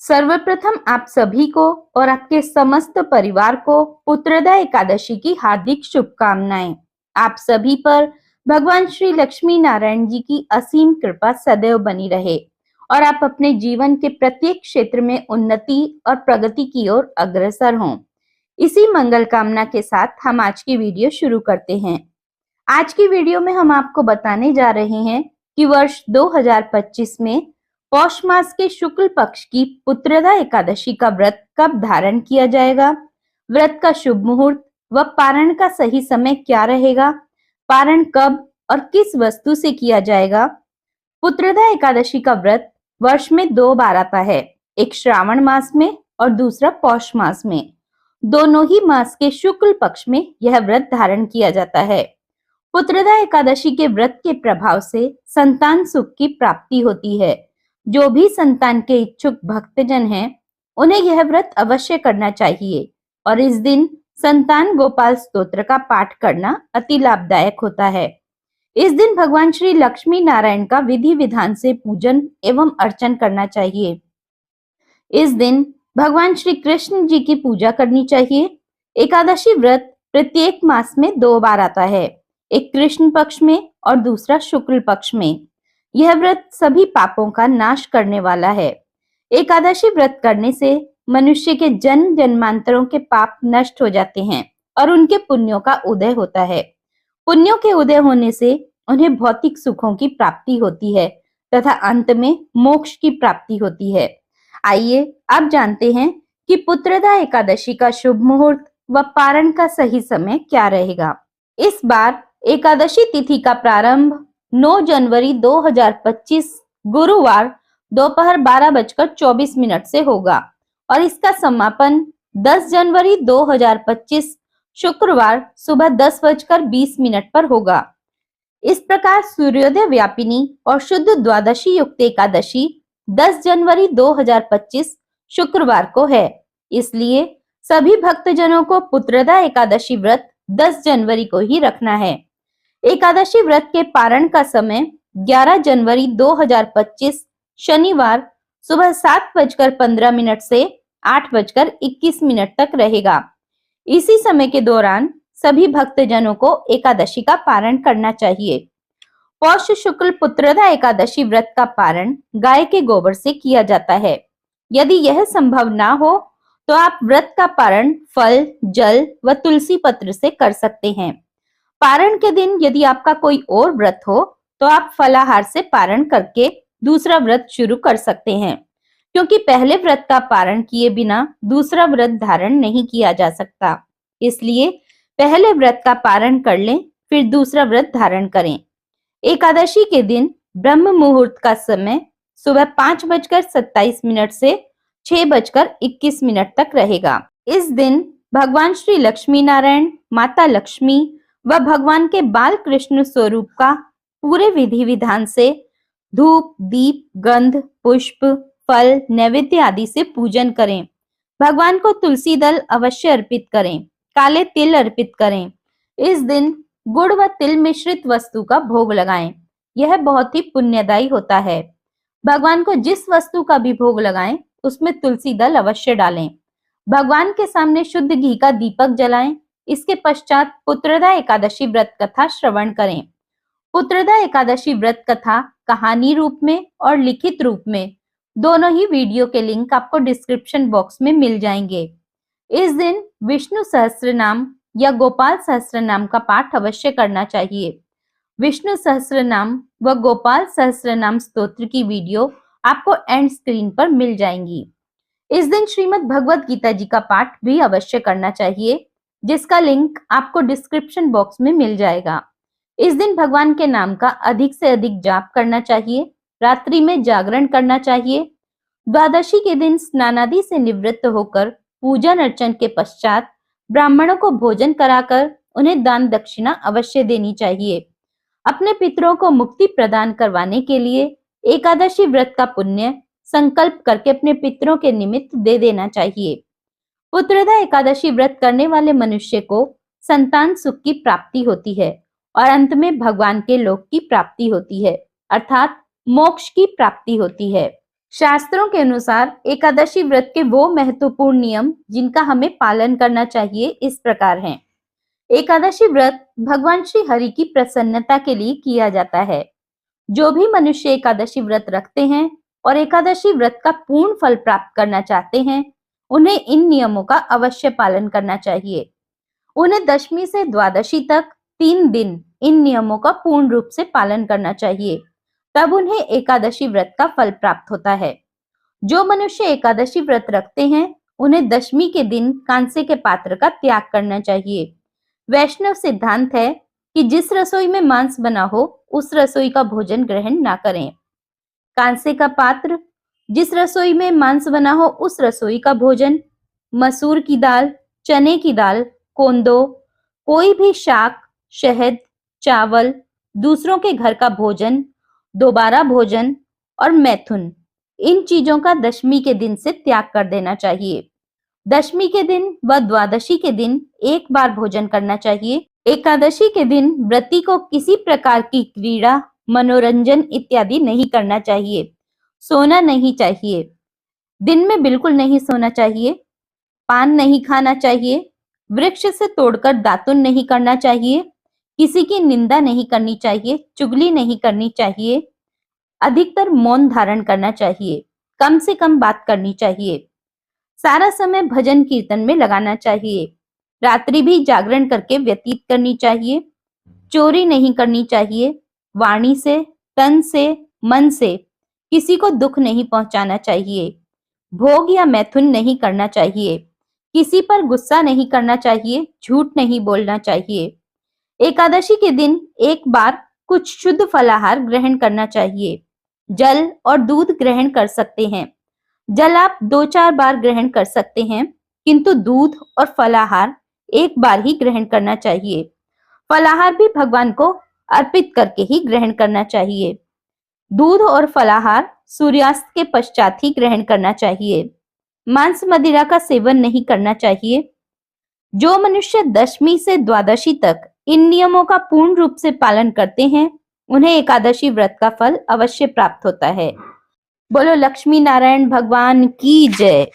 सर्वप्रथम आप सभी को और आपके समस्त परिवार को पुत्रदा एकादशी की हार्दिक शुभकामनाएं। आप सभी पर भगवान श्री लक्ष्मी नारायण जी की असीम कृपा सदैव बनी रहे और आप अपने जीवन के प्रत्येक क्षेत्र में उन्नति और प्रगति की ओर अग्रसर हों। इसी मंगल कामना के साथ हम आज की वीडियो शुरू करते हैं। आज की वीडियो में हम आपको बताने जा रहे हैं कि वर्ष 2025 में पौष मास के शुक्ल पक्ष की पुत्रदा एकादशी का व्रत कब धारण किया जाएगा, व्रत का शुभ मुहूर्त व पारण का सही समय क्या रहेगा, पारण कब और किस वस्तु से किया जाएगा। पुत्रदा एकादशी का व्रत वर्ष में 2 बार आता है, एक श्रावण मास में और दूसरा पौष मास में। दोनों ही मास के शुक्ल पक्ष में यह व्रत धारण किया जाता है। पुत्रदा एकादशी के व्रत के प्रभाव से संतान सुख की प्राप्ति होती है। जो भी संतान के इच्छुक भक्तजन हैं, उन्हें यह व्रत अवश्य करना चाहिए और इस दिन संतान गोपाल स्तोत्र का पाठ करना अति लाभदायक होता है। इस दिन भगवान श्री लक्ष्मी नारायण का विधि विधान से पूजन एवं अर्चन करना चाहिए। इस दिन भगवान श्री कृष्ण जी की पूजा करनी चाहिए। एकादशी व्रत प्रत्येक मास में 2 बार आता है, एक कृष्ण पक्ष में और दूसरा शुक्ल पक्ष में। यह व्रत सभी पापों का नाश करने वाला है। एकादशी व्रत करने से मनुष्य के जन्म जन्मांतरों के पाप नष्ट हो जाते हैं और उनके पुण्यों का उदय होता है। पुण्यों के उदय होने से उन्हें भौतिक सुखों की प्राप्ति होती है तथा अंत में मोक्ष की प्राप्ति होती है। आइए अब जानते हैं कि पुत्रदा एकादशी का शुभ मुहूर्त व पारण का सही समय क्या रहेगा। इस बार एकादशी तिथि का प्रारंभ 9 जनवरी 2025 गुरुवार दोपहर 12:24 से होगा और इसका समापन 10 जनवरी 2025 शुक्रवार सुबह 10:20 पर होगा। इस प्रकार सूर्योदय व्यापिनी और शुद्ध द्वादशी युक्त एकादशी 10 जनवरी 2025 शुक्रवार को है। इसलिए सभी भक्तजनों को पुत्रदा एकादशी व्रत 10 जनवरी को ही रखना है। एकादशी व्रत के पारण का समय 11 जनवरी 2025 शनिवार सुबह 7:15 से 8:21 तक रहेगा। इसी समय के दौरान सभी भक्तजनों को एकादशी का पारण करना चाहिए। पौष शुक्ल पुत्रदा एकादशी व्रत का पारण गाय के गोबर से किया जाता है। यदि यह संभव ना हो तो आप व्रत का पारण फल, जल व तुलसी पत्र से कर सकते हैं। पारण के दिन यदि आपका कोई और व्रत हो तो आप फलाहार से पारण करके दूसरा व्रत शुरू कर सकते हैं, क्योंकि पहले व्रत का पारण किए बिना दूसरा व्रत धारण नहीं किया जा सकता। इसलिए पहले व्रत का पारण कर लें, फिर दूसरा व्रत धारण करें। एकादशी के दिन ब्रह्म मुहूर्त का समय सुबह 5:27 से 6:21 तक रहेगा। इस दिन भगवान श्री लक्ष्मी नारायण, माता लक्ष्मी व भगवान के बाल कृष्ण स्वरूप का पूरे विधि विधान से धूप, दीप, गंध, पुष्प, फल, नैवेद्य आदि से पूजन करें। भगवान को तुलसी दल अवश्य अर्पित करें, काले तिल अर्पित करें। इस दिन गुड़ व तिल मिश्रित वस्तु का भोग लगाएं। यह बहुत ही पुण्यदायी होता है। भगवान को जिस वस्तु का भी भोग लगाएं, उसमें तुलसी दल अवश्य डालें। भगवान के सामने शुद्ध घी का दीपक जलाएं। इसके पश्चात पुत्रदा एकादशी व्रत कथा श्रवण करें। पुत्रदा एकादशी व्रत कथा कहानी रूप में और लिखित रूप में दोनों ही वीडियो के लिंक आपको डिस्क्रिप्शन बॉक्स में मिल जाएंगे। इस दिन विष्णु सहस्त्रनाम या गोपाल सहस्त्रनाम का पाठ अवश्य करना चाहिए। विष्णु सहस्त्रनाम व गोपाल सहस्त्रनाम स्तोत्र की वीडियो आपको एंड स्क्रीन पर मिल जाएंगी। इस दिन श्रीमद् भगवत गीता जी का पाठ भी अवश्य करना चाहिए, जिसका लिंक आपको डिस्क्रिप्शन बॉक्स में मिल जाएगा। इस दिन भगवान के नाम का अधिक से अधिक जाप करना चाहिए। रात्रि में जागरण करना चाहिए। द्वादशी के दिन स्नानादि से निवृत्त होकर पूजन अर्चन के पश्चात ब्राह्मणों को भोजन कराकर उन्हें दान दक्षिणा अवश्य देनी चाहिए। अपने पितरों को मुक्ति प्रदान करवाने के लिए एकादशी व्रत का पुण्य संकल्प करके अपने पितरों के निमित्त दे देना चाहिए। पुत्रदा एकादशी व्रत करने वाले मनुष्य को संतान सुख की प्राप्ति होती है और अंत में भगवान के लोक की प्राप्ति होती है, अर्थात मोक्ष की प्राप्ति होती है। शास्त्रों के अनुसार एकादशी व्रत के वो महत्वपूर्ण नियम जिनका हमें पालन करना चाहिए इस प्रकार हैं। एकादशी व्रत भगवान श्री हरि की प्रसन्नता के लिए किया जाता है। जो भी मनुष्य एकादशी व्रत रखते हैं और एकादशी व्रत का पूर्ण फल प्राप्त करना चाहते हैं, उन्हें इन नियमों का अवश्य पालन करना चाहिए। उन्हें दशमी से द्वादशी तक 3 दिन इन नियमों का पूर्ण रूप से पालन करना चाहिए, तब उन्हें एकादशी व्रत का फल प्राप्त होता है। जो मनुष्य एकादशी व्रत रखते हैं, उन्हें दशमी के दिन कांसे के पात्र का त्याग करना चाहिए। वैष्णव सिद्धांत है कि जिस रसोई में मांस बना हो, उस रसोई का भोजन ग्रहण ना करें। कांसे का पात्र, जिस रसोई में मांस बना हो, उस रसोई का भोजन मसूर की दाल, चने की दाल, कोंदो, कोई भी शाक, शहद, चावल, दूसरों के घर का भोजन, दोबारा भोजन और मैथुन, इन चीजों का दशमी के दिन से त्याग कर देना चाहिए। दशमी के दिन व द्वादशी के दिन एक बार भोजन करना चाहिए। एकादशी के दिन व्रती को किसी प्रकार की क्रीड़ा, मनोरंजन इत्यादि नहीं करना चाहिए। सोना नहीं चाहिए, दिन में बिल्कुल नहीं सोना चाहिए। पान नहीं खाना चाहिए। वृक्ष से तोड़कर दातुन नहीं करना चाहिए। किसी की निंदा नहीं करनी चाहिए। चुगली नहीं करनी चाहिए। अधिकतर मौन धारण करना चाहिए। कम से कम बात करनी चाहिए। सारा समय भजन कीर्तन में लगाना चाहिए। रात्रि भी जागरण करके व्यतीत करनी चाहिए। चोरी नहीं करनी चाहिए। वाणी से, तन से, मन से किसी को दुख नहीं पहुंचाना चाहिए। भोग या मैथुन नहीं करना चाहिए। किसी पर गुस्सा नहीं करना चाहिए। झूठ नहीं बोलना चाहिए। एकादशी के दिन एक बार कुछ शुद्ध फलाहार ग्रहण करना चाहिए। जल और दूध ग्रहण कर सकते हैं। जल आप 2-4 बार ग्रहण कर सकते हैं, किंतु दूध और फलाहार एक बार ही ग्रहण करना चाहिए। फलाहार भी भगवान को अर्पित करके ही ग्रहण करना चाहिए। दूध और फलाहार सूर्यास्त के पश्चात ही ग्रहण करना चाहिए। मांस मदिरा का सेवन नहीं करना चाहिए। जो मनुष्य दशमी से द्वादशी तक इन नियमों का पूर्ण रूप से पालन करते हैं, उन्हें एकादशी व्रत का फल अवश्य प्राप्त होता है। बोलो लक्ष्मी नारायण भगवान की जय।